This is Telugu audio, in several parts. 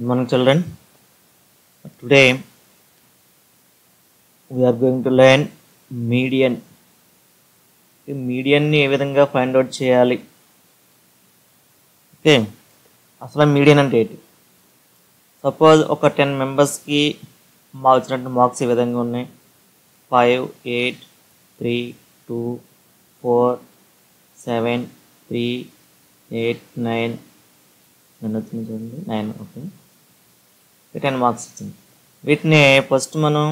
Good morning, children. Today we are going to learn median. ఈ మీడియన్ని ఏ విధంగా ఫైండ్ అవుట్ చేయాలి? ఓకే, అసలు మీడియన్ అంటే ఏంటి? సపోజ్ ఒక 10 మెంబర్స్కి వచ్చినట్టు మార్క్స్ ఈ విధంగా ఉన్నాయి. 5, 8, 3, 2, 4, 7, 3, 8, 9 వచ్చింది చూడండి, 9. ఓకే, 10 మార్క్స్ వచ్చింది. వీటిని ఫస్ట్ మనం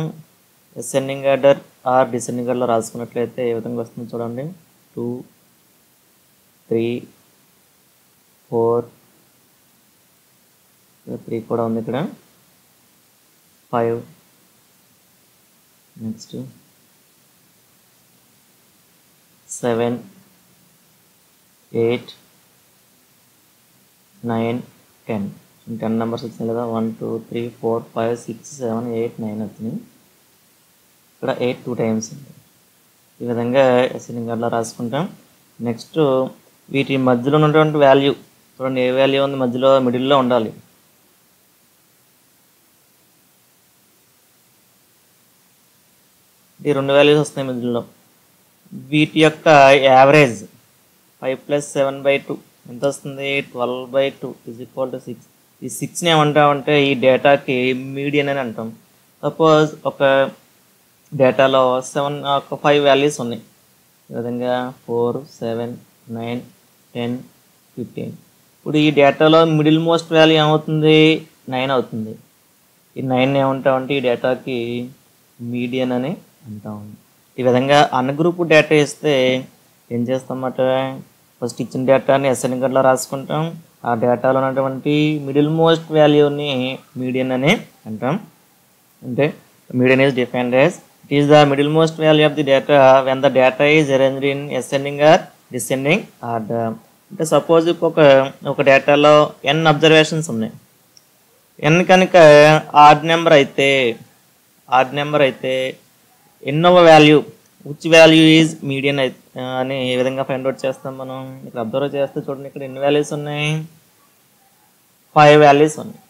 అసెండింగ్ ఆర్డర్ ఆర్ డిసెండింగ్ ఆర్డర్లో రాసుకున్నట్లయితే ఏ విధంగా వస్తుంది చూడండి. 2, 3, 4, 3 కూడా ఉంది ఇక్కడ, 5, నెక్స్ట్ 7, 8, 9, 10. 10 నెంబర్స్ వచ్చినాయి కదా. 1, 2, 3, 4, 5, 6, 7, 8, 9 వచ్చినాయి. ఇక్కడ 8 2 టైమ్స్ ఉంది. ఈ విధంగా అసెండింగ్ ఆర్డర్లో రాసుకుంటాం. నెక్స్ట్ వీటి మధ్యలో ఉన్నటువంటి వాల్యూ చూడండి, ఏ వాల్యూ ఉంది మధ్యలో, మిడిల్లో ఉండాలి. ఈ 2 వాల్యూస్ వస్తాయి మధ్యలో. వీటి యొక్క యావరేజ్ 5 + 7/2 ఎంత వస్తుంది? 12/2 = 6. ఈ 6ని ఏమంటామంటే ఈ డేటాకి మీడియన్ అని అంటాం. సపోజ్ ఒక డేటాలో 5 వాల్యూస్ ఉన్నాయి. ఈ విధంగా 4, 7, 9, 10, 15. ఇప్పుడు ఈ డేటాలో మిడిల్ మోస్ట్ వాల్యూ ఏమవుతుంది? 9 అవుతుంది. ఈ 9 ఏమంటామంటే ఈ డేటాకి మీడియన్ అని అంటాం. ఈ విధంగా అన్గ్రూప్ డేటా ఇస్తే ఏం చేస్తామన్నమాట, ఫస్ట్ ఇచ్చిన డేటాని అసెండింగ్ ఆర్డర్లో రాసుకుంటాం. ఆ డేటాలో ఉన్నటువంటి మిడిల్ మోస్ట్ వాల్యూని మీడియన్ అని అంటాం. అంటే median is defined as it is the middle most value of the data when the data is arranged in ascending or descending order. అంటే సపోజ్ ఒక డేటాలో n అబ్జర్వేషన్స్ ఉన్నాయి. n కనుక ఆడ్ నెంబర్ అయితే ఎన్నవ value which value is median అని ఏ విధంగా ఫైండ్ అవుట్ చేస్తాం మనం? ఇక్కడ అబ్జర్వ్ చేస్తే చూడండి, ఇక్కడ ఎన్ని వాల్యూస్ ఉన్నాయి? 5 వాల్యూస్ ఉన్నాయి.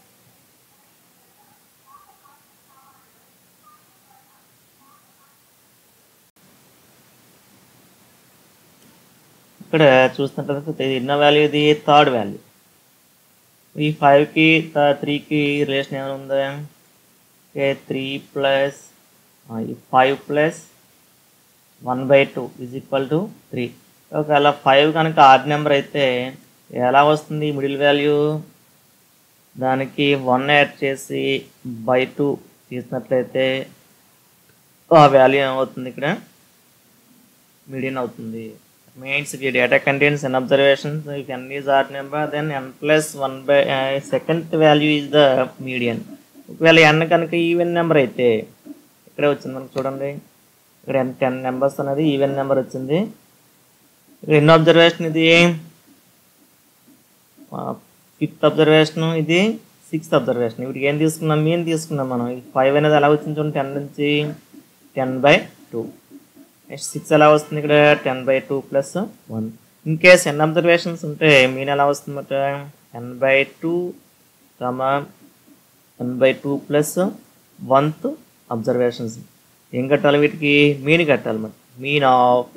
ఇక్కడ చూస్తున్నట్లయితే ఇది ఎన్నో వాల్యూ? ఇది థర్డ్ వాల్యూ. ఈ 5కి 3కి రిలేషన్ ఏమైనా ఉందా? 3 ప్లస్ 5 + 1/2 = 3. ఒకవేళ 5 కనుక ఆడ్ నెంబర్ అయితే ఎలా వస్తుంది మిడిల్ వాల్యూ? దానికి 1 యాడ్ చేసి /2 తీసినట్లయితే ఆ వాల్యూ ఏమవుతుంది? ఇక్కడ మీడియన్ అవుతుంది. Means if your data contains n observations, if n is odd number, then n + 1/2 value is the median. ఒకవేళ n కనుక ఈవెన్ నెంబర్ అయితే ఇక్కడే వచ్చింది మనకు చూడండి, ఇక్కడ 10 నెంబర్స్ అనేది ఈవెన్ నెంబర్ వచ్చింది. ఇక్కడ ఎన్నో అబ్జర్వేషన్? ఇది 5th అబ్జర్వేషన్, ఇది 6th అబ్జర్వేషన్. వీటికి ఏం తీసుకున్నాం? మీన్ తీసుకున్నాం మనం. 5 అనేది ఎలా వచ్చింది చూడండి, 10 నుంచి 10/2. నెక్స్ట్ 6 ఎలా వస్తుంది? ఇక్కడ 10/2 + 1. ఇన్ కేస్ n అబ్జర్వేషన్స్ ఉంటే మీన్ ఎలా వస్తుందన్నమాట? n/2, n/2 + 1th observations. ఏం కట్టాలి? వీటికి మీన్ కట్టాలి అన్నమాట. Mean of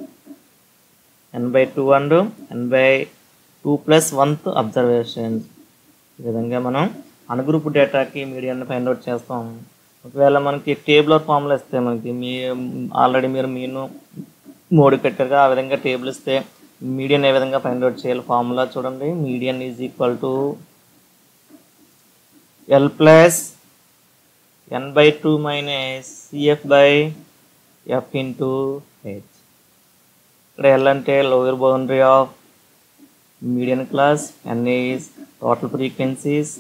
n/2 and n/2 + 1th observations. ఈ విధంగా మనం అన్గ్రూప్ డేటాకి మీడియన్ ఫైండ్ అవుట్ చేస్తాం. ఒకవేళ మనకి టేబులర్ ఫార్ములా ఇస్తే మనకి ఆల్రెడీ మీరు మీను మోడ్ పెట్టారుగా, ఆ విధంగా టేబుల్ ఇస్తే మీడియన్ ఏ విధంగా ఫైండ్ అవుట్ చేయాలి? ఫార్ములా చూడండి, median is equal to L + n/2 - CF/F × H. ఇక్కడ L అంటే lower boundary of median class, n is total frequencies,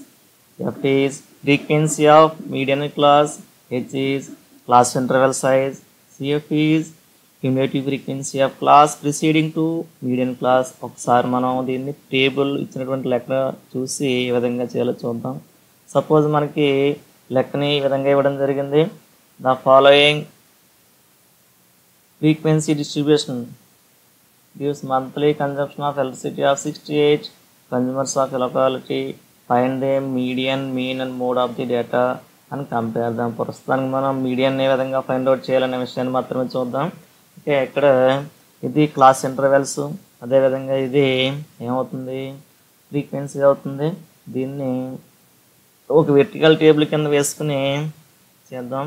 F is frequency of median class, H is class interval size, CF is cumulative frequency of class preceding to median class. ఒకసారి మనం దీన్ని టేబుల్ ఇచ్చినటువంటి లెక్క చూసి ఏ విధంగా చేయాలో చూద్దాం. సపోజ్ మనకి లెక్కని ఈ విధంగా ఇవ్వడం జరిగింది. The following frequency distribution gives monthly consumption of electricity of 68 consumers of locality find the median mean and mode of the data అని కంపేర్ దాం. ప్రస్తుతానికి మనం మీడియన్ ఏ విధంగా ఫైండ్ అవుట్ చేయాలనే విషయాన్ని మాత్రమే చూద్దాం. ఓకే, ఇక్కడ ఇది క్లాస్ ఇంటర్వెల్స్, అదేవిధంగా ఇది ఏమవుతుంది ఫ్రీక్వెన్సీ అవుతుంది. దీన్ని ఒక వెర్టికల్ టేబుల్ కింద వేసుకుని చేద్దాం.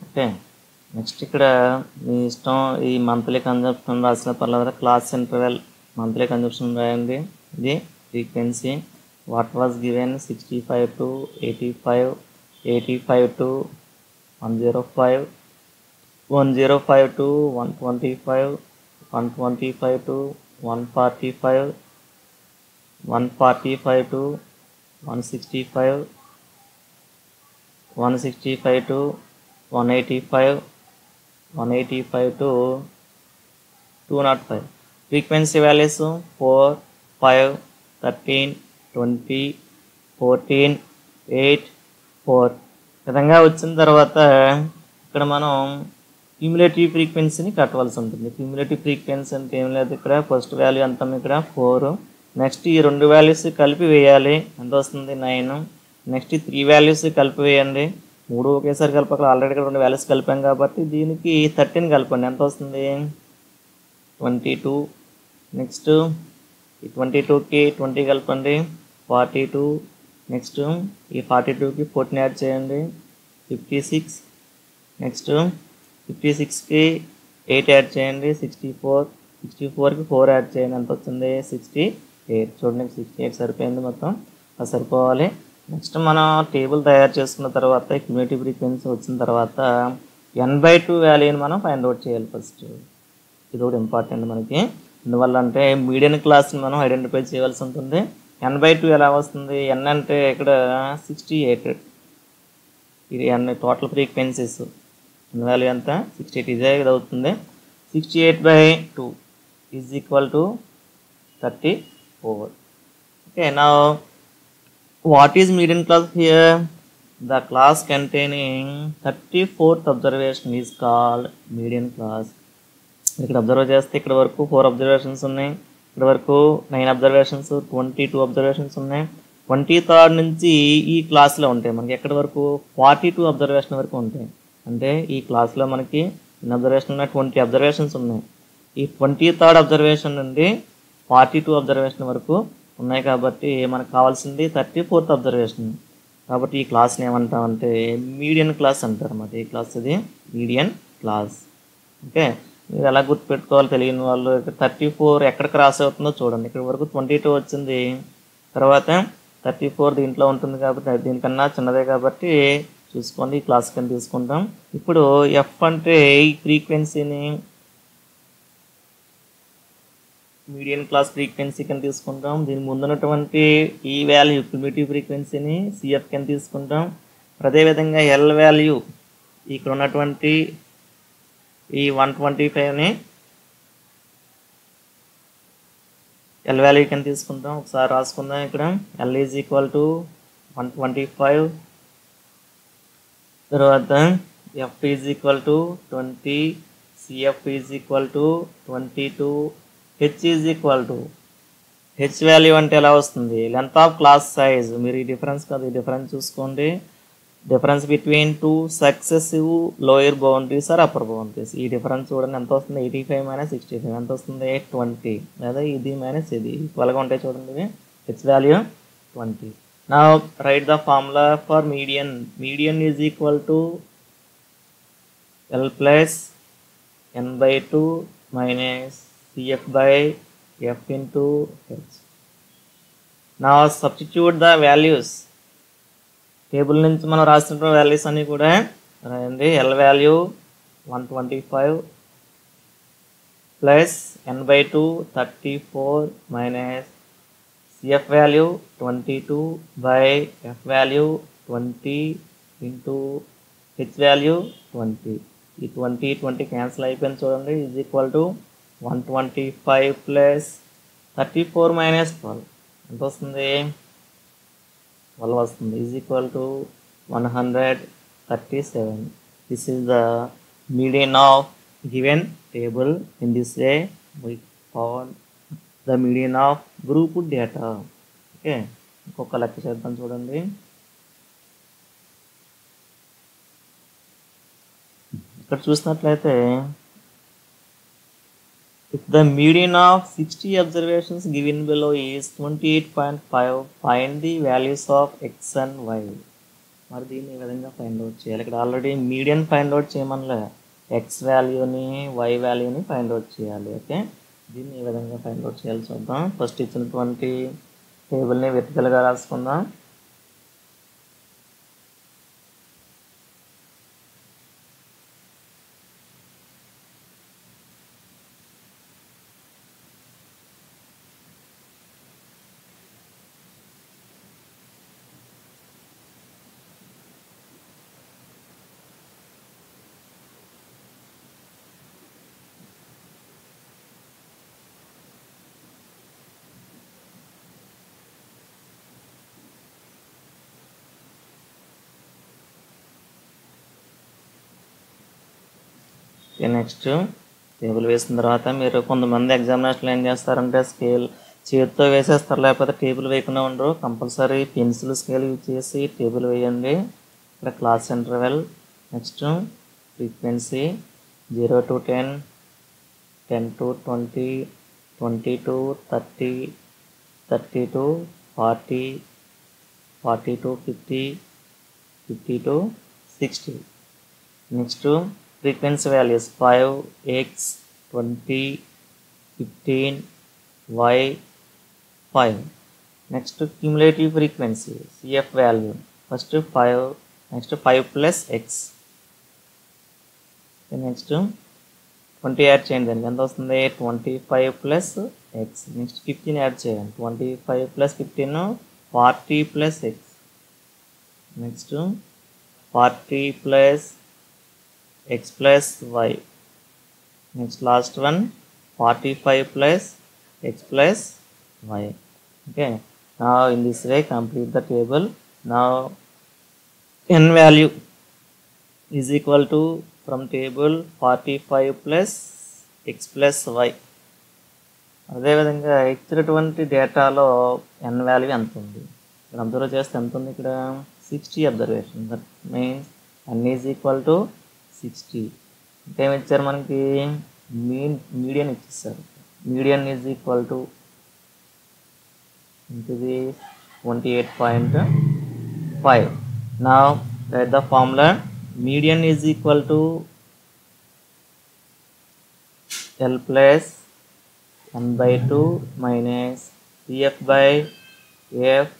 ఓకే, నెక్స్ట్ ఇక్కడ మీ ఇష్టం, ఈ మంత్లీ కన్జంప్షన్ రాసిన పర్లేదు, క్లాస్ ఇంటర్వెల్ మంత్లీ కన్జంప్షన్ రాయండి. ఇది frequency what was given 65 to 85, 85 to 105, 105 to 125, 125 to 145, 145 to 165, 165 to 185, 185 to 205. Frequency values 4, 5, 13, 20, 14, 8, 4 విధంగా వచ్చిన తర్వాత ఇక్కడ మనం క్యూములేటివ్ ఫ్రీక్వెన్సీని కట్టవలసి ఉంటుంది. క్యూములేటివ్ ఫ్రీక్వెన్సీ అంటే ఏం లేదు, ఇక్కడ ఫస్ట్ వాల్యూ ఎంత ఇక్కడ 4, నెక్స్ట్ ఈ 2 వాల్యూస్ కలిపి వేయాలి, ఎంత వస్తుంది 9, నెక్స్ట్ ఈ 3 వాల్యూస్ కలిపి వేయండి, 3 ఒకేసారి కలపక ఆల్రెడీ ఇక్కడ 2 వాల్యూస్ కలిపాం కాబట్టి దీనికి 13 కలపండి, ఎంత వస్తుంది 22, నెక్స్ట్ ఈ 22కి 20 కలపండి 42, నెక్స్ట్ ఈ 42కి 14 యాడ్ చేయండి 56, నెక్స్ట్ 56కి 8 యాడ్ చేయండి 64, 64కి 4 యాడ్ చేయండి, ఎంత వచ్చింది 68. చూడండి 68 సరిపోయింది, మొత్తం అది సరిపోవాలి. నెక్స్ట్ మనం టేబుల్ తయారు చేసుకున్న తర్వాత క్యూములేటివ్ ఫ్రీక్వెన్సీ వచ్చిన తర్వాత n/2 వాల్యూని మనం ఫైండ్ అవుట్ చేయాలి ఫస్ట్. ఇది కూడా ఇంపార్టెంట్ మనకి, ఎందువల్ల అంటే మీడియన్ క్లాస్ని మనం ఐడెంటిఫై చేయవలసి ఉంటుంది. n/2 ఎలా వస్తుంది, n అంటే ఇక్కడ 68, ఇది n total frequencies, n value ఎంత 68, ఇదే ఇది అవుతుంది. 68/2 is equal to 34. Okay, now what is median class here? The class containing 34th observation is called median class. ఇక్కడ అబ్జర్వ్ చేస్తే ఇక్కడ వరకు 4 అబ్జర్వేషన్స్ ఉన్నాయి, ఇక్కడ వరకు 9 అబ్జర్వేషన్స్, 22 అబ్జర్వేషన్స్ ఉన్నాయి. 23rd నుంచి ఈ క్లాస్లో ఉంటాయి మనకి ఎక్కడి వరకు 42 అబ్జర్వేషన్ వరకు ఉంటాయి. అంటే ఈ క్లాస్లో మనకి ఎన్ని అబ్జర్వేషన్ ఉన్నాయి, 20 అబ్జర్వేషన్స్ ఉన్నాయి. ఈ 23rd అబ్జర్వేషన్ నుండి 42 అబ్జర్వేషన్ వరకు ఉన్నాయి కాబట్టి మనకు కావాల్సింది 34th అబ్జర్వేషన్. కాబట్టి ఈ క్లాస్ని ఏమంటామంటే మీడియన్ క్లాస్ అంటారు అన్నమాట. ఈ క్లాస్ ఇది మీడియన్ క్లాస్. ఓకే, మీరు ఎలా గుర్తుపెట్టుకోవాలి తెలియని వాళ్ళు, ఇక్కడ 34 ఎక్కడ క్రాస్ అవుతుందో చూడండి. ఇక్కడ వరకు 22 వచ్చింది, తర్వాత 34 దీంట్లో ఉంటుంది కాబట్టి దీనికన్నా చిన్నదే కాబట్టి చూసుకోండి, ఈ క్లాస్ కింద తీసుకుంటాం. ఇప్పుడు ఎఫ్ అంటే ఈ ఫ్రీక్వెన్సీని మీడియన్ క్లాస్ ఫ్రీక్వెన్సీ కింద తీసుకుంటాం. దీని ముందున్నటువంటి ఈ వాల్యూ క్యూములేటివ్ ఫ్రీక్వెన్సీని సిఎఫ్ కింద తీసుకుంటాం. అదేవిధంగా ఎల్ వాల్యూ ఇక్కడ ఉన్నటువంటి ఈ 125ని ఎల్ వాల్యూ కింద తీసుకుంటాం. ఒకసారి రాసుకుందాం. ఇక్కడ ఎల్ ఈజ్ ఈక్వల్ టు 125, తర్వాత F is equal to 20, CF is equal to 22, H is equal to H value అంటే ఎలా వస్తుంది, లెంత్ ఆఫ్ క్లాస్ సైజ్. మీరు ఈ డిఫరెన్స్ కాదు, ఈ డిఫరెన్స్ చూసుకోండి. Difference between 2 successive lower boundaries or upper boundaries. ఈ డిఫరెన్స్ చూడండి ఎంత వస్తుంది, 85 - 65 ఎంత వస్తుంది 20, లేదా ఇది మైనస్ ఇది ఈక్వల్గా ఉంటాయి చూడండి. ఇవి H value 20. Now write the formula for median. Median is equal to L plus n/2 minus CF by F into H. Now substitute the values. Table నుంచి మనం రాసిన వాల్యూస్ అన్నీ కూడా రాయండి. L value 125 plus n/2 34 minus CF value 22 by F value 20 into H value 20. ఈ 20 క్యాన్సిల్ అయిపోయింది చూడండి. Is equal to 125 plus 34 minus 12 ఎంత వస్తుంది? 12 వస్తుంది. Is equal to 137. This is the median of given table. In this way we found the median of group data. Okay, ఇంకొక లెక్క చేద్దాం చూడండి. ఇక్కడ చూసినట్లయితే if the median of 60 observations given below is 28.5, find the values of x and y. మరి దీన్ని ఈ విధంగా ఫైండ్ అవుట్ చేయాలి. ఇక్కడ ఆల్రెడీ మీడియన్ ఫైండ్ అవుట్ చేయమనిలే, ఎక్స్ వాల్యూని వై వాల్యూని ఫైండ్ అవుట్ చేయాలి. ఓకే, దీన్ని ఈ విధంగా ఫైండ్ అవుట్ చేయాలి చూద్దాం. ఫస్ట్ ఇచ్చినటువంటి టేబుల్ని వెర్టికల్గా రాసుకుందాం. నెక్స్ట్ టేబుల్ వేసిన తర్వాత మీరు కొంతమంది ఎగ్జామినేషన్లో ఏం చేస్తారంటే స్కేల్ చేతితో వేసేస్తారు, లేకపోతే టేబుల్ వేయకుండా ఉండరు. కంపల్సరీ పెన్సిల్ స్కేల్ యూజ్ చేసి టేబుల్ వేయండి. ఇక్కడ class interval, next frequency 0 to 10, 10 to 20, 20 to 30, 30 to 40, 40 to 50, 50 to 60. Next frequency values 5, x, 20, 15, y, 5. Next cumulative frequency CF value, first 5, next 5 plus x, next 20 add చేయండి, దానికి ఎంత వస్తుంది? 25 plus x. నెక్స్ట్ 15 యాడ్ చేయండి, 25 plus 15 40 plus x. Next 40 plus x plus y. Next last one 45 plus x plus y. Okay, now in this way complete the table. Now n value is equal to from table 45 plus x plus y. అదే విధంగా ఇచ్చినటువంటి డేటాలో n వాల్యూ ఎంత ఉంది? ఇక్కడ అబ్జర్వ్ చేస్తే ఎంత ఉంది? ఇక్కడ 60 observation. That means n is equal to 60. ఇంకేమి ఇచ్చారు మనకి? మీడియన్ ఇచ్చేసారు. మీడియన్ ఈజ్ ఈక్వల్ టు ఇది 28.5. Now write the formula. Median is equal to L plus n/2 minus CF by F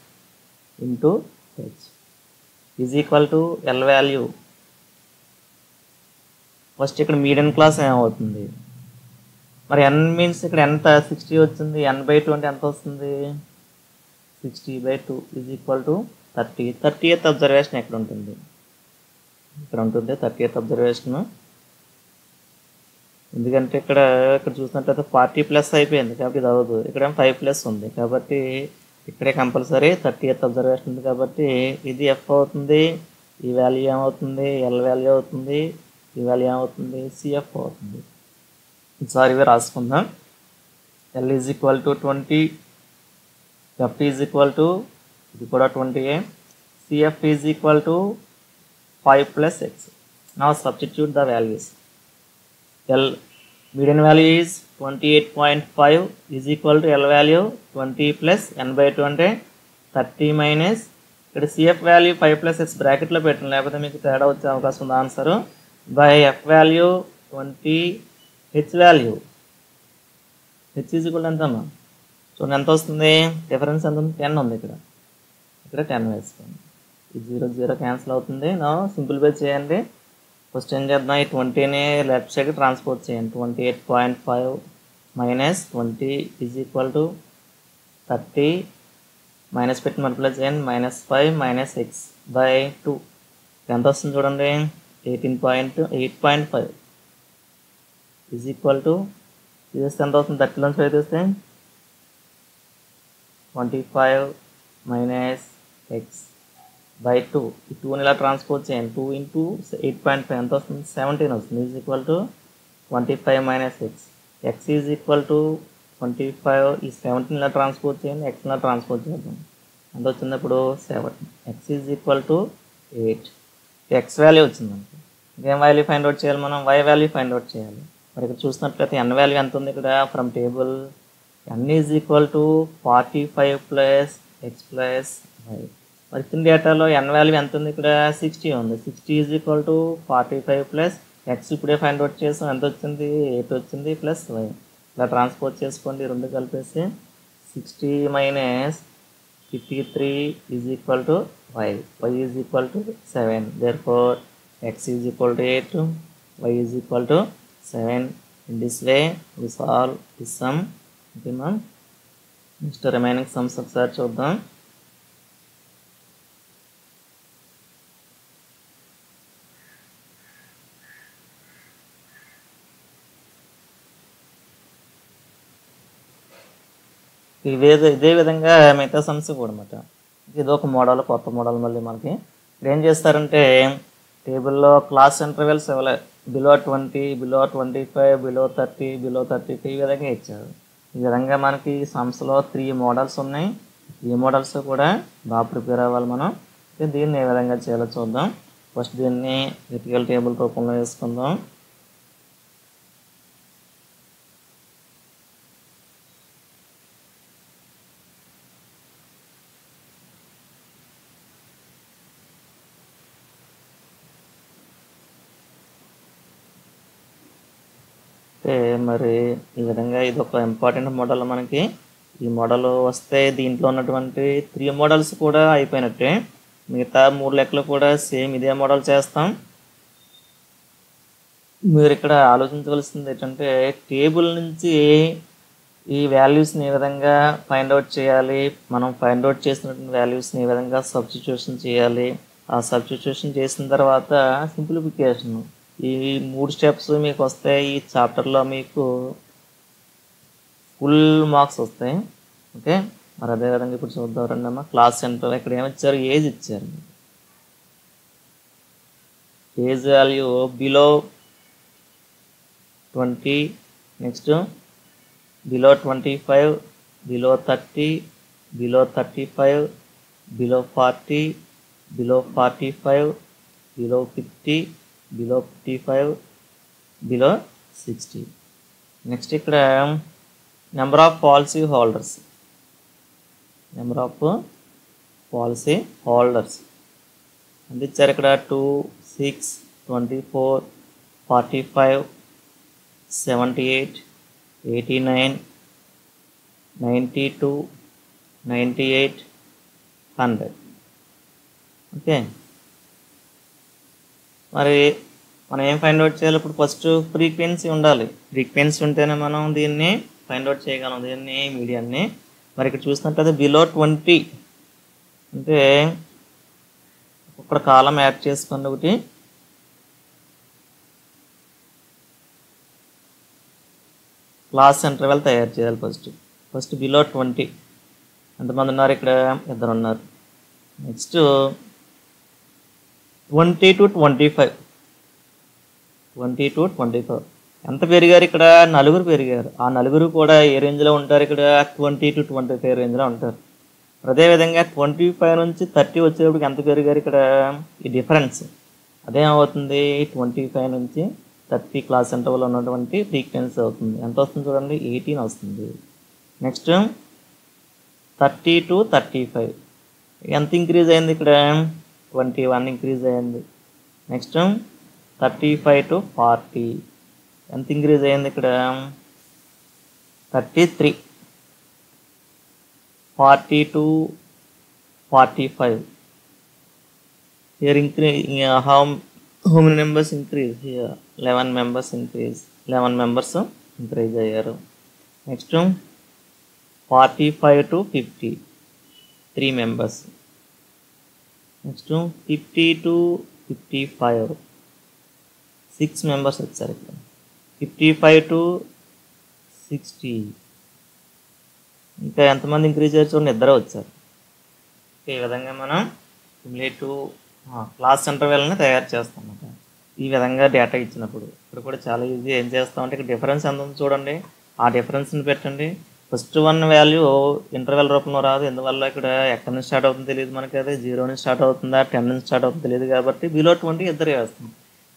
into H is equal to L value. First ఇక్కడ మీడియన్ క్లాస్ ఏమవుతుంది? మరి n మీన్స్ ఇక్కడ ఎంత? 60 వచ్చింది. n/2 అంటే ఎంత వస్తుంది? 60/2 is equal to 30. 30th observation ఎక్కడ ఉంటుంది? ఇక్కడ ఉంటుంది 30th అబ్జర్వేషన్. ఎందుకంటే ఇక్కడ చూసినట్లయితే 40 ప్లస్ అయిపోయింది కాబట్టి ఇది అవ్వదు. ఇక్కడ 5 ప్లస్ ఉంది కాబట్టి ఇక్కడే కంపల్సరీ 30th అబ్జర్వేషన్ ఉంది కాబట్టి ఇది ఎఫ్ అవుతుంది. ఈ వాల్యూ ఏమవుతుంది? ఎల్ వాల్యూ అవుతుంది. ఈ వాల్యూ ఏమవుతుంది? సిఎఫ్ అవుతుంది. ఈసారి ఇవి రాసుకుందాం. L is equal to 20, F is equal to ఇది కూడా 20, CF is equal to 5 plus x. Now substitute the values. L median value is 28.5 is equal to L value 20 plus n/2 అంటే 30 మైనస్ ఇక్కడ CF వాల్యూ 5 plus x బ్రాకెట్లో పెట్టండి, లేకపోతే మీకు తేడా వచ్చే అవకాశం ఉంది answer. By F value 20, H value H is equal ఎంత అమ్మా? చూడండి ఎంత వస్తుంది? డిఫరెన్స్ ఎంత ఉంది? 10 ఉంది. ఇక్కడ 10 వేసుకోండి. ఈ 0 0 క్యాన్సిల్ అవుతుంది. నా సింప్లిఫై చేయండి. ఫస్ట్ ఏం చేద్దాం? ఈ 20ని లెఫ్ట్ సైడ్ ట్రాన్స్పోర్ట్ చేయండి. 28.5 minus 20 is equal to 30 minus పెట్టి మల్టిప్లై చేయండి. -5 మైనస్ x బై 2 ఎంత వస్తుంది చూడండి? 8.5 ఈజ్ ఈక్వల్ టు తీస్తే ఎంత అవుతుంది? 30 నుంచి 5 తీస్తే 25 మైనస్ ఎక్స్ బై 2. ఈ 2ని ఇలా ట్రాన్స్పోజ్ చేయండి. 2 ఇంటూ 8.5 ఎంత వస్తుంది? 17 వస్తుంది. Is equal to 25 minus X. X is equal to 25. ఈ 17 ఇలా ట్రాన్స్పోజ్ చేయండి, ఎక్స్ ఇలా ట్రాన్స్పోజ్ చేద్దాం. ఎంత వచ్చింది ఇప్పుడు? 7. X is equal to 8. X value వచ్చిందండి. ఇంకేం వాల్యూ ఫైండ్ అవుట్ చేయాలి మనం? వై వాల్యూ ఫైండ్ అవుట్ చేయాలి. మరి ఇక్కడ చూసినట్లయితే ఎన్ వాల్యూ ఎంత ఉంది ఇక్కడ? From table n is equal to 45 plus X plus Y. మరి ఇచ్చిన డేటాలో ఎన్ వాల్యూ ఎంత ఉంది ఇక్కడ? 60 ఉంది. 60 is equal to 45 plus X ఇప్పుడే ఫైండ్ అవుట్ చేసాం. ఎంత వచ్చింది? 8 వచ్చింది ప్లస్ వై. ఇలా ట్రాన్స్పోజ్ చేసుకోండి, రెండు కలిపేసి 60 minus 53 is equal to Y. Y is equal to 7. therefore x is equal to 8, y is equal to 7. in this way we solve this sum. Okay ma'am, next remaining sums ఒకసారి చూద్దాం. ఇదే విధంగా మిగతా సమ్స్ కూడా అన్నమాట. ఇది ఒక మోడల్, కొత్త మోడల్. మళ్ళీ మనకి ఏం చేస్తారంటే టేబుల్లో క్లాస్ ఇంటర్వెల్స్ ఇవ్వలేదు. బిలో 20, బిలో 25, బిలో 30, బిలో 35 ఈ విధంగా ఇచ్చారు. ఈ విధంగా మనకి సమ్స్లో 3 మోడల్స్ ఉన్నాయి. 3 మోడల్స్ కూడా బాగా ప్రిపేర్ అవ్వాలి మనం. దీన్ని ఏ విధంగా చేయాలో చూద్దాం. ఫస్ట్ దీన్ని క్రిటికల్ టేబుల్ రూపంలో వేసుకుందాం. మరి ఈ విధంగా ఇది ఒక ఇంపార్టెంట్ మోడల్ మనకి. ఈ మోడల్ వస్తే దీంట్లో ఉన్నటువంటి 3 మోడల్స్ కూడా అయిపోయినట్టే. మిగతా 3 లెక్కలు కూడా సేమ్ ఇదే మోడల్ చేస్తాం. మీరు ఇక్కడ ఆలోచించవలసింది ఏంటంటే టేబుల్ నుంచి ఈ వాల్యూస్ని ఏ విధంగా ఫైండ్ అవుట్ చేయాలి, మనం ఫైండ్ అవుట్ చేసినటువంటి వాల్యూస్ని ఏ విధంగా సబ్స్టిట్యూషన్ చేయాలి. ఆ సబ్స్టిట్యూషన్ చేసిన తర్వాత సింప్లిఫికేషన్, ఈ 3 స్టెప్స్ మీకు వస్తాయి. ఈ చాప్టర్లో మీకు ఫుల్ మార్క్స్ వస్తాయి. ఓకే, మరి అదేవిధంగా ఇప్పుడు చూద్దాం రండి అమ్మ. క్లాస్ సెంటర్ ఇక్కడ ఏమిచ్చారు? ఏజ్ ఇచ్చారు. Age value below 20, next below 25, below 30, below 35, below 40, below 45, below 50, below 55, below 60. Next ఇక్కడ number of policy holders, number of policy holders ఎంత ఇచ్చారు ఇక్కడ? 2, 6, 24, 45, 78, 89, 92, 98, 100. ఓకే, మరి మనం ఏం ఫైండ్ అవుట్ చేయాలి ఇప్పుడు? ఫస్ట్ ఫ్రీక్వెన్సీ ఉండాలి. ఫ్రీక్వెన్సీ ఉంటేనే మనం దీన్ని ఫైండ్ అవుట్ చేయగలం, దీన్ని మీడియాన్ని. మరి ఇక్కడ చూసినట్లయితే బిలో 20 అంటే ఒక కాలం యాడ్ చేసుకోండి. ఒకటి క్లాస్ ఇంటర్వెల్ తయారు చేయాలి. ఫస్ట్ బిలో 20 ఎంతమంది ఉన్నారు ఇక్కడ? 2 ఉన్నారు. నెక్స్ట్ 20 to 25, 20 to 25 ఎంత పెరిగారు ఇక్కడ? 4 పెరిగారు. ఆ 4 కూడా ఏ రేంజ్లో ఉంటారు ఇక్కడ? 20 to 25 రేంజ్లో ఉంటారు. అదేవిధంగా 25 నుంచి 30 వచ్చేటప్పటికి ఎంత పెరిగారు ఇక్కడ? ఈ డిఫరెన్స్ అదేమవుతుంది? 25 నుంచి 30 క్లాస్ ఇంటర్వల్ ఉన్నటువంటి ఫ్రీక్వెన్సీ అవుతుంది. ఎంత వస్తుంది చూడండి? 18 వస్తుంది. నెక్స్ట్ 30 to 35 ఎంత ఇంక్రీజ్ అయింది ఇక్కడ? 21 ఇంక్రీజ్ అయింది. నెక్స్ట్ 35 to 40 ఎంత ఇంక్రీజ్ అయింది ఇక్కడ? 33. 40 to 45 here increase. How many members increase here? 11 members increase. 11 members increase అయ్యారు. Next 45 to 50 3 members. Next 50 to 55 6 members వచ్చారు ఇక్కడ 55 to 60. ఇంకా ఎంతమంది ఇంక్రీజ్ అయ్యారు చూడండి, ఇద్దరే వచ్చారు. ఈ విధంగా మనం క్యుములేటివ్ క్లాస్ ఇంటర్వెల్ని తయారు చేస్తాం అన్నమాట. ఈ విధంగా డేటా ఇచ్చినప్పుడు ఇక్కడ కూడా చాలా ఈజీ. ఏం చేస్తామంటే ఇక్కడ డిఫరెన్స్ ఎంత ఉందో చూడండి, ఆ డిఫరెన్స్ని పెట్టండి. ఫస్ట్ వన్ వాల్యూ ఇంటర్వెల్ రూపంలో రాదు, ఎందువల్ల ఇక్కడ ఎక్కడి నుంచి స్టార్ట్ అవుతుందో తెలియదు మనకి. అది 0 నుంచి స్టార్ట్ అవుతుందా 10 నుంచి స్టార్ట్ అవుతుందో తెలియదు కాబట్టి బిలో 20 ఇద్దరు వేస్తాం.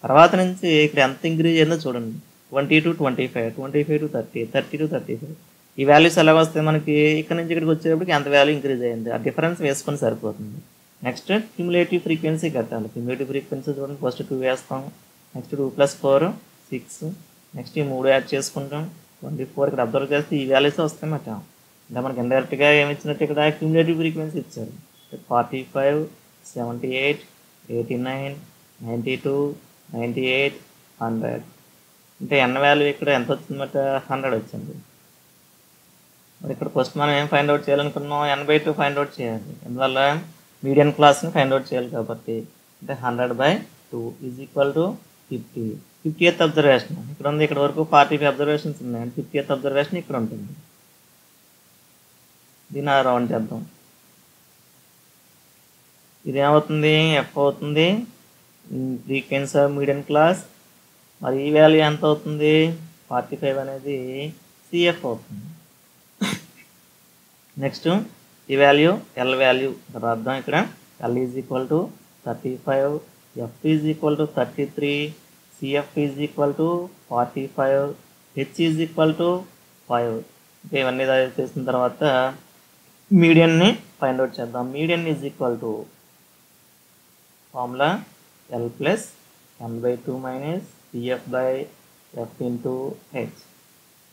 తర్వాత నుంచి ఇక్కడ ఎంత ఇంక్రీజ్ అయిందో చూడండి, 20 to 25, 25 to 30, 30 to 35. ఈ వాల్యూస్ ఎలా వస్తాయి మనకి, ఇక్కడ నుంచి ఇక్కడికి వచ్చేటప్పటికి ఎంత వాల్యూ ఇంక్రీజ్ అయింది, ఆ డిఫరెన్స్ వేసుకొని సరిపోతుంది. నెక్స్ట్ క్యుములేటివ్ ఫ్రీక్వెన్సీ కట్టాలి. క్యుములేటివ్ ఫ్రీక్వెన్సీ చూడండి, ఫస్ట్ 2 వేస్తాం, నెక్స్ట్ 2 + 4 6, నెక్స్ట్ ఈ 3 యాడ్ చేసుకుంటాం 24. ఇక్కడ అబ్జర్వ్ చేస్తే ఈ వాల్యూస్ వస్తాయి మాట. అంటే మనకి ఇండైరెక్ట్గా ఏమి ఇచ్చినట్టు ఇక్కడ క్యుములేటివ్ ఫ్రీక్వెన్సీ ఇచ్చారు. 45, 78, 89, 92, 98, 100. అంటే n వాల్యూ ఇక్కడ ఎంత వచ్చిందన్నమాట, 100 వచ్చింది. మరి ఇక్కడ ఫస్ట్ మనం ఏం ఫైండ్ అవుట్ చేయాలనుకున్నాం, n/2 ఫైండ్ అవుట్ చేయాలి. అందువల్ల మీడియన్ క్లాస్ని ఫైండ్ అవుట్ చేయాలి కాబట్టి అంటే 100/2 = 50. 50th అబ్జర్వేషన్ ఇక్కడ ఉంది, ఇక్కడ వరకు 45 అబ్జర్వేషన్స్ ఉన్నాయి. 50th అబ్జర్వేషన్ ఇక్కడ ఉంటుంది. దీన్ని రౌండ్ చేద్దాం. ఇది ఏమవుతుంది, ఎఫ్ అవుతుంది, ఫ్రీక్వెన్సీ ఆఫ్ మీడియన్ క్లాస్. మరి ఈ వాల్యూ ఎంత అవుతుంది, 45 అనేది సిఎఫ్ అవుతుంది. నెక్స్ట్ ఈ వాల్యూ ఎల్ వాల్యూ రాద్దాం. ఇక్కడ ఎల్ = 35, ఎఫ్ = 33, సిఎఫ్ = 45, హెచ్ = 5. ఇంకా ఇవన్నీ చేసిన తర్వాత మీడియన్ని ఫైండ్ అవుట్ చేద్దాం. Median = formula L + n/2 - CF/F into H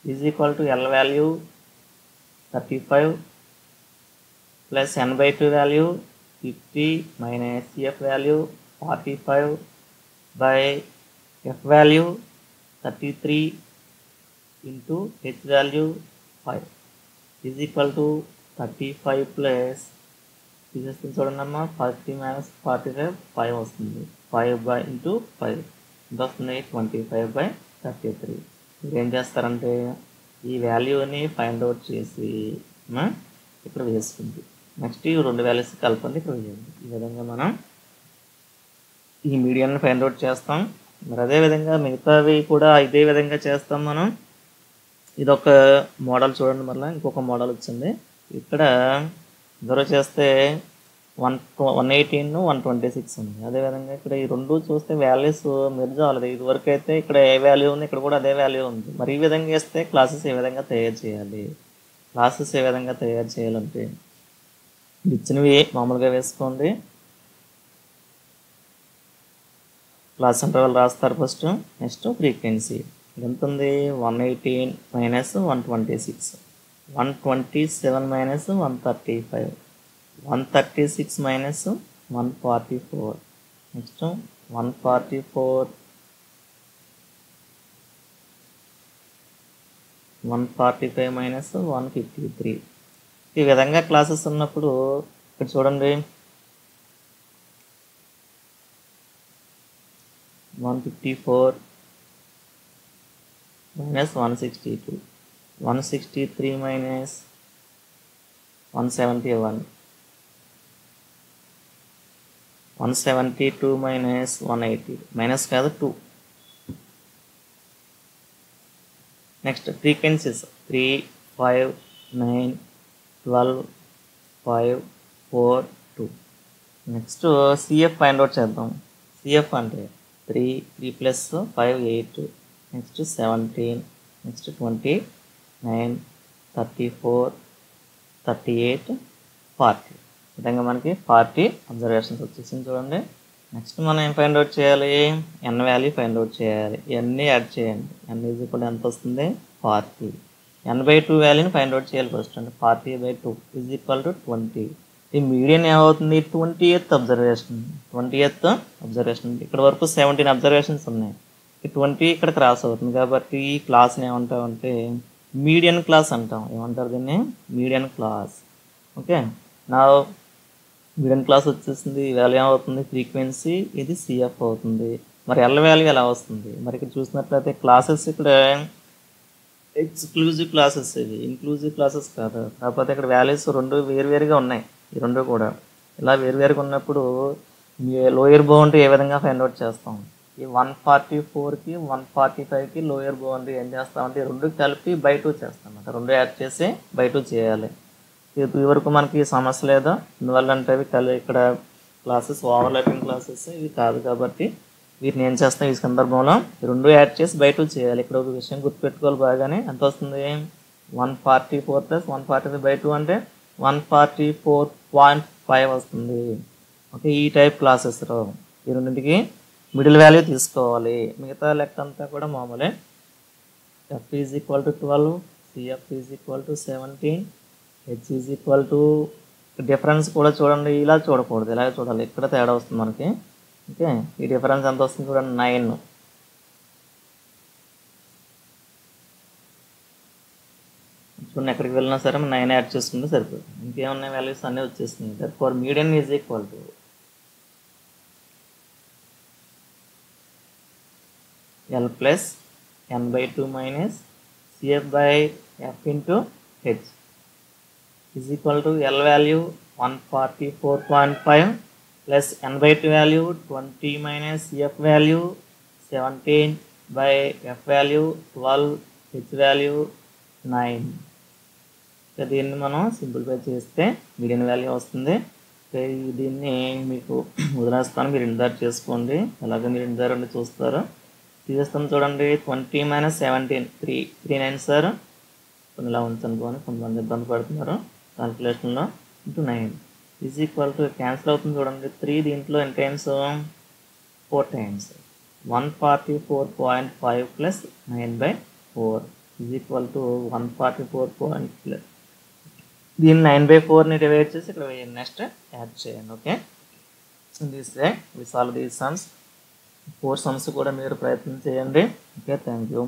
= L value 35 plus n/2 value 50 minus CF value 45 by F value 33 into H value 5 = 35 plus తీసేస్తుంది చూడండి అమ్మా, 40 minus 45 5 వస్తుంది. 5 into 5 ఎంత వస్తుంది, 25/33. మీరు ఏం చేస్తారంటే ఈ వాల్యూని ఫైండ్ అవుట్ చేసి ఇక్కడ వేసుకుంది. నెక్స్ట్ ఈ 2 వాల్యూస్ కలపండి, ఇక్కడ వేయండి. ఈ విధంగా మనం ఈ మీడియాన్ని ఫైండ్ అవుట్ చేస్తాం. మరి అదేవిధంగా మిగతావి కూడా ఇదే విధంగా చేస్తాం మనం. ఇదొక మోడల్ చూడండి, మళ్ళీ ఇంకొక మోడల్ వచ్చింది. ఇక్కడ అబ్జర్వ్ చేస్తే 118, 126 ఉంది. అదేవిధంగా ఇక్కడ ఈ 2 చూస్తే వాల్యూస్ మెర్జ్ అవ్వలేదు. ఇది వరకు అయితే ఇక్కడ ఏ వాల్యూ ఉంది, ఇక్కడ కూడా అదే వాల్యూ ఉంది. మరి ఈ విధంగా వేస్తే క్లాసెస్ ఏ విధంగా తయారు చేయాలి, క్లాసెస్ ఏ విధంగా తయారు చేయాలంటే ఇచ్చినవి మామూలుగా వేసుకోండి. క్లాస్ ఇంటర్వల్ రాస్తారు ఫస్ట్. నెక్స్ట్ ఫ్రీక్వెన్సీ ఎంత ఉంది, 118 - 126, 127 - 135, 136 - 144, నెక్స్ట్ 144, 145 - 153. ఈ విధంగా క్లాసెస్ ఉన్నప్పుడు ఇక్కడ చూడండి, 154 - 162, 163 - 171, 172 - 180, మైనస్ కాదు 2. Next frequencies 3, 5, 9, 12, 5, 4, 2. Next CF find out చేద్దాం. సిఎఫ్ అంటే 3 + 5 8, నెక్స్ట్ 17, నెక్స్ట్ 29, 34, 38, 40. విధంగా మనకి 40 అబ్జర్వేషన్స్ వచ్చేసింది చూడండి. నెక్స్ట్ మనం ఏం ఫైండ్ అవుట్ చేయాలి, ఎన్ వాల్యూ ఫైండ్ అవుట్ చేయాలి. ఇవన్నీ యాడ్ చేయండి. ఎన్ కూడా ఎంత వస్తుంది, 40. n/2 వాల్యూని ఫైండ్ అవుట్ చేయాలి ఫస్ట్. అంటే 40/2 = 20. ఈ మీడియన్ ఏమవుతుంది, 20th అబ్జర్వేషన్. 20th అబ్జర్వేషన్ ఇక్కడ వరకు 17 అబ్జర్వేషన్స్ ఉన్నాయి. ఈ 20 ఇక్కడ క్రాస్ అవుతుంది కాబట్టి ఈ క్లాస్ని ఏమంటామంటే మీడియన్ క్లాస్ అంటాం. ఏమంటారు దీన్ని, మీడియన్ క్లాస్. ఓకే, నా మీడియన్ క్లాస్ వచ్చేసింది. ఈ వాల్యూ ఏమవుతుంది, ఫ్రీక్వెన్సీ, ఇది సిఎఫ్ అవుతుంది. మరి ఎల్ వాల్యూ ఎలా వస్తుంది? మరి ఇక్కడ చూసినట్లయితే క్లాసెస్ ఇక్కడ ఎక్స్క్లూజివ్ క్లాసెస్ ఇవి, ఇంక్లూజివ్ క్లాసెస్ కాదు. కాకపోతే ఇక్కడ వాల్యూస్ రెండు వేరువేరుగా ఉన్నాయి. ఈ రెండు కూడా ఇలా వేరువేరుగా ఉన్నప్పుడు లోయర్ బౌండరీ ఏ విధంగా ఫైండ్ అవుట్ చేస్తాం? ఈ 144కి 145కి లోయర్ బౌండరీ ఏం చేస్తామంటే రెండు కలిపి బై 2 చేస్తాం అన్నమాట. రెండు యాడ్ చేసి బై 2 చేయాలి. ఈ వరకు మనకి సమస్య లేదా, ఎందువల్ల అంటే అవి ఇక్కడ క్లాసెస్ ఓవర్లాపింగ్ క్లాసెస్ ఇవి కాదు కాబట్టి వీటిని ఏం చేస్తాం ఈ సందర్భంలో రెండు యాడ్ చేసి బై 2 చేయాలి. ఇక్కడ ఒక విషయం గుర్తుపెట్టుకోవాలి బాగానే. ఎంత వస్తుంది? 144 + 145 బై 2 అంటే 144.5 వస్తుంది. ఓకే, ఈ టైప్ క్లాసెస్లో ఈ రెండింటికి మిడిల్ వాల్యూ తీసుకోవాలి. మిగతా లెక్క అంతా కూడా మామూలే. F = 12, CF = 17, H = డిఫరెన్స్ కూడా చూడండి, ఇలా చూడకూడదు, ఇలాగే చూడాలి. ఇక్కడ తేడా వస్తుంది మనకి. ఓకే, ఈ డిఫరెన్స్ ఎంత వస్తుంది చూడండి, 9. చూడండి, ఎక్కడికి వెళ్ళినా సరే 9 యాడ్ చేసుకుంటే సరిపోతుంది. ఇంకేమున్నాయి వాల్యూస్ అన్నీ వచ్చేసినాయి. దట్ఫోర్ median = L + n/2 - CF/F × H L value 144.5 plus n/2 value 20 - CF value 17/F value 12, H value 9. దీన్ని మనం సింప్లిఫై చేస్తే మీడియన్ వాల్యూ వస్తుంది. దీన్ని మీకు వదిలేస్తాను, మీరు ఇంటి దగ్గర చేసుకోండి. అలాగే మీరు ఇంటి దగ్గర ఉండి చూస్తారు. తీసేస్తాం చూడండి. 20 - 17 3 9 సార్. కొన్ని ఇలా ఉంచండి, కొంతమంది ఇబ్బంది పడుతున్నారు క్యాల్కులేషన్లో. × 9 క్యాన్సిల్ అవుతుంది చూడండి. 3 దీంట్లో ఎన్ని టైమ్స్? 4 టైమ్స్. 144.5 + 9/4 = 144. దీన్ని 9/4ని డివైడ్ చేసి ఇక్కడ నెక్స్ట్ యాడ్ చేయండి. Okay, this way we solve these sums. 4 sums కూడా మీరు ప్రయత్నం చేయండి. Okay, thank you.